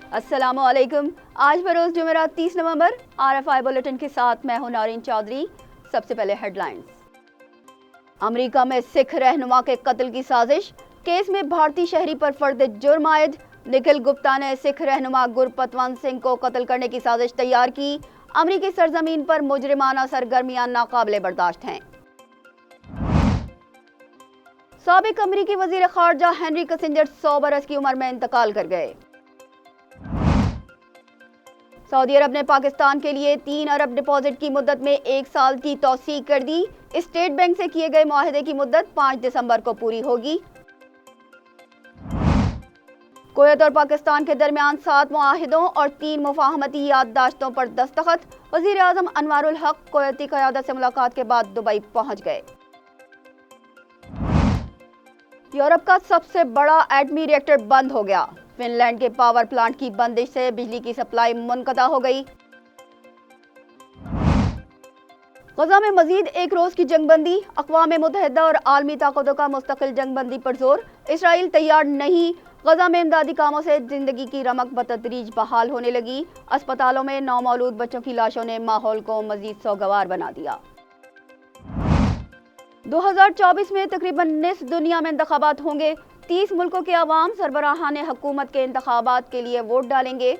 अस्सलामु अलैकुम। आज बरोज़ जुमेरात 30 नवंबर। RFI बुलेटिन के साथ मैं हूं नारिन चौधरी। सबसे पहले हेडलाइंस। अमेरिका में सिख रहनुमा के कत्ल की साजिश, केस में भारतीय शहरी पर फर्द जुर्म आयद। निखिल गुप्ता ने सिख रहनुमा गुरपतवंत सिंह को कत्ल करने की साजिश तैयार की। अमेरिकी सरजमीन पर मुजरिमाना सरगर्मियां नाकाबिले बर्दाश्त हैं। साबिक अमेरिकी वजीर खारजा हेनरी किसिंजर 100 बरस की उम्र में इंतकाल कर गए। सऊदी अरब ने पाकिस्तान के लिए 3 अरब डिपॉजिट की मुद्दत में 1 साल की तौसीक कर दी। स्टेट बैंक से किए गए मुआहदे की मुद्दत 5 दिसंबर को पूरी होगी। कुवैत और पाकिस्तान के दरमियान 7 मुआहिदों और 3 मुफाहमती याददाश्तों पर दस्तखत। वजीर आजम अनवारुल हक कुवैती क़यादत से मुलाकात के बाद दुबई पहुंच गए। यूरोप का सबसे बड़ा एटमी रिएक्टर बंद हो गया। फिनलैंड के पावर प्लांट की बंदिश से बिजली की सप्लाई मुनक़ता हो गई। गजा में मजीद एक रोज की जंगबंदी। अक़वाम मुत्तहिदा और आलमी ताकतों का मुस्तकिल जंगबंदी पर जोर। इसराइल तैयार नहीं। गजा में इमदादी कामों से जिंदगी की रमक बतदरीज बहाल होने लगी। अस्पतालों में नौमौलूद बच्चों की लाशों ने माहौल को मजीद सोगवार बना दिया। 2024 में तकरीबन निस्फ दुनिया में इंतखाबात होंगे। 30 मुल्कों के अवाम सरबराहान हुकूमत के इंतखाबात के लिए वोट डालेंगे।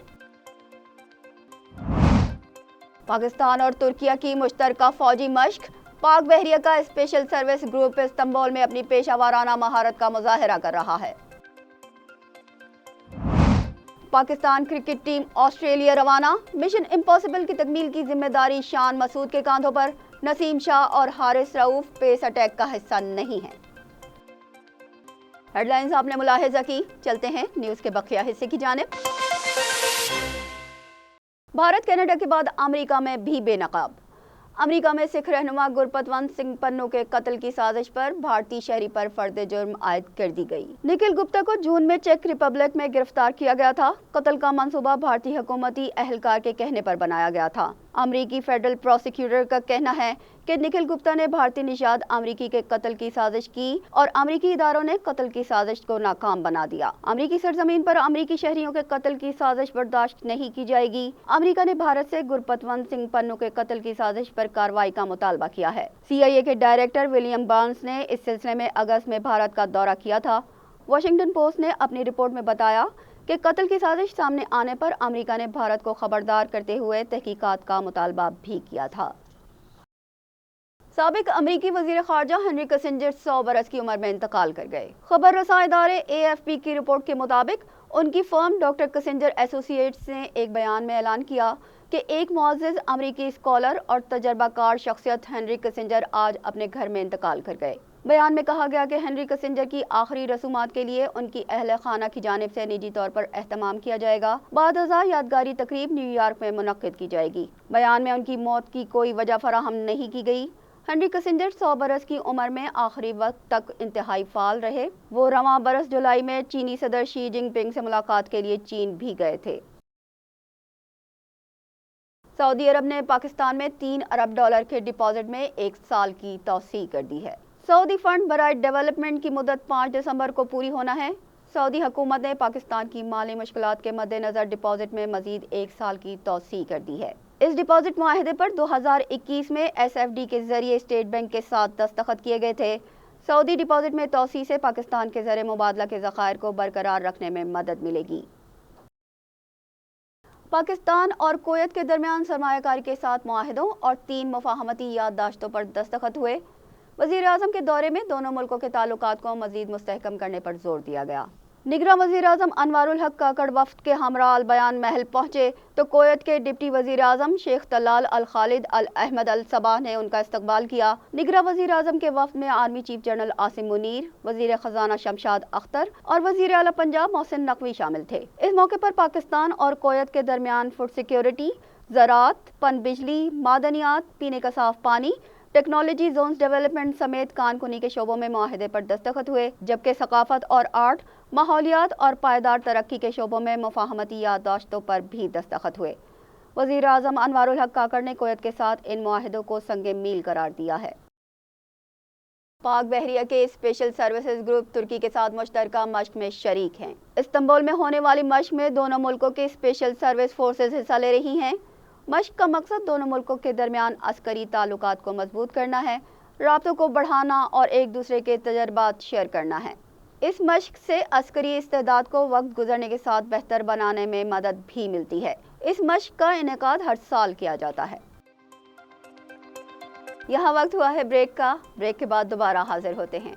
पाकिस्तान और तुर्किया की मुश्तरका फौजी मश्क। पाक बहरिया का स्पेशल सर्विस ग्रुप इस्तांबुल में अपनी पेशावराना महारत का मुजाहिरा कर रहा है। पाकिस्तान क्रिकेट टीम ऑस्ट्रेलिया रवाना। मिशन इम्पॉसिबल की तकमील की जिम्मेदारी शान मसूद के कांधों पर। नसीम शाह और हारिस रऊफ पेस अटैक का हिस्सा नहीं है। हेडलाइंस आपने मुलाहिजा की। चलते हैं न्यूज़ के बकिया हिस्से की जानिब। भारत कनाडा के बाद अमेरिका में भी बेनकाब। अमेरिका में सिख रहनुमा गुरपतवंत सिंह पन्नू के कत्ल की साजिश पर भारतीय शहरी पर फर्द जुर्म आयद कर दी गई। निखिल गुप्ता को जून में चेक रिपब्लिक में गिरफ्तार किया गया था। कत्ल का मंसूबा भारतीय हुकूमती अहलकार के कहने पर बनाया गया था। अमेरिकी फेडरल प्रोसिक्यूटर का कहना है कि निखिल गुप्ता ने भारतीय निषाद अमेरिकी के कत्ल की साजिश की और अमेरिकी इदारों ने कत्ल की साजिश को नाकाम बना दिया। अमेरिकी सरजमीन पर अमेरिकी शहरियों के कत्ल की साजिश बर्दाश्त नहीं की जाएगी। अमेरिका ने भारत से गुरपतवंत सिंह पन्नू के कत्ल की साजिश पर कार्रवाई का मुतालबा किया है। CIA के डायरेक्टर विलियम बार्न्स ने इस सिलसिले में अगस्त में भारत का दौरा किया था। वाशिंगटन पोस्ट ने अपनी रिपोर्ट में बताया कि कत्ल की साजिश सामने आने पर अमेरिका ने भारत को खबरदार करते हुए तहकीकात का मुतालबा भी किया था। साबिक अमेरिकी वजीर खारजा हेनरी किसिंजर 100 बरस की उम्र में इंतकाल कर गए। खबर रसा इदारे AFP की रिपोर्ट के मुताबिक उनकी फर्म डॉक्टर किसिंजर एसोसिएट्स ने एक बयान में ऐलान किया कि एक मुअज़्ज़िज़ अमेरिकी स्कॉलर और तजर्बाकार शख्सियत हेनरी किसिंजर आज अपने घर में इंतकाल कर गए। बयान में कहा गया कि हेनरी किसिंजर की आखिरी रसूमात के लिए उनकी अहले खाना की जानिब से निजी तौर पर एहतमाम किया जाएगा। बाद अज़ा यादगारी तकरीब न्यूयॉर्क में मुनक्किद की जाएगी। बयान में उनकी मौत की कोई वजह फराहम नहीं की गई। हेनरी किसिंजर 100 बरस की उम्र में आखिरी वक्त तक इंतहाई फाल रहे। वो रवां बरस जुलाई में चीनी सदर शी जिनपिंग से मुलाकात के लिए चीन भी गए थे। सऊदी अरब ने पाकिस्तान में 3 अरब डॉलर के डिपॉजिट में 1 साल की तौसीक कर दी है। सऊदी फंड बराए डेवलपमेंट की मुद्दत 5 दिसंबर को पूरी होना है। सऊदी हुकूमत ने पाकिस्तान की माली मुश्किलात के मद्देनजर डिपॉजिट में मजीद 1 साल की तौसीक कर दी है। इस डिपॉजिट मुआहदे पर 2021 में SFD के जरिए स्टेट बैंक के साथ दस्तखत किए गए थे। सऊदी डिपॉजिट में तौसीक से पाकिस्तान के ज़र मुबादला के ज़खायर को बरकरार रखने में मदद मिलेगी। पाकिस्तान और कुवैत के दरमियान सरमायाकारी के 7 मुआहिदों और 3 मुफाहमती याददाश्तों पर दस्तखत हुए। वज़ीर आज़म के दौरे में दोनों मुल्कों के ताल्लुकात को मज़ीद मुस्तहकम करने पर जोर दिया गया। निगरां वज़ीर आज़म अनवारुल हक काकड़ वफ़द के हमरा अल बयान महल पहुंचे तो कुवैत के डिप्टी वज़ीर आज़म शेख तलाल अल खालिद अल अहमद अल सबाह ने उनका इस्तकबाल किया। निगरां वज़ीर आज़म के वफ़द में army chief general Asim Munir, वज़ीर ख़जाना शमशाद अख्तर और वज़ीर आला पंजाब मोहसिन नकवी शामिल थे। इस मौके पर पाकिस्तान और कुवैत के दरमियान फूड सिक्योरिटी, ज़राअत, पन बिजली, मादनियात, पीने का साफ पानी, टेक्नोलॉजी जोन्स डेवलपमेंट समेत कानकुनी के शोबों में मुआहदे पर दस्तखत हुए, जबकि सकाफत और आर्ट, माहौलियात और पायदार तरक्की के शोबों में मुफाहमती याददाश्तों पर भी दस्तखत हुए। वज़ीर आज़म अनवारुल हक काकड़ ने कुवैत के साथ इन मुआहदों को संगे मील करार दिया है। پاک بحریہ کے اسپیشل سروسز گروپ ترکی کے ساتھ مشترکہ مشق میں شریک ہیں۔ استنبول میں ہونے والی مشق میں دونوں ملکوں کے اسپیشل سروس فورسز حصہ لے رہی ہیں۔ مشق کا مقصد دونوں ملکوں کے درمیان عسکری تعلقات کو مضبوط کرنا ہے، رابطوں کو بڑھانا اور ایک دوسرے کے تجربات شیئر کرنا ہے۔ اس مشق سے عسکری استعداد کو وقت گزرنے کے ساتھ بہتر بنانے میں مدد بھی ملتی ہے۔ اس مشق کا انعقاد ہر سال کیا جاتا ہے۔ یہاں وقت ہوا ہے بریک کا، بریک کے بعد دوبارہ حاضر ہوتے ہیں۔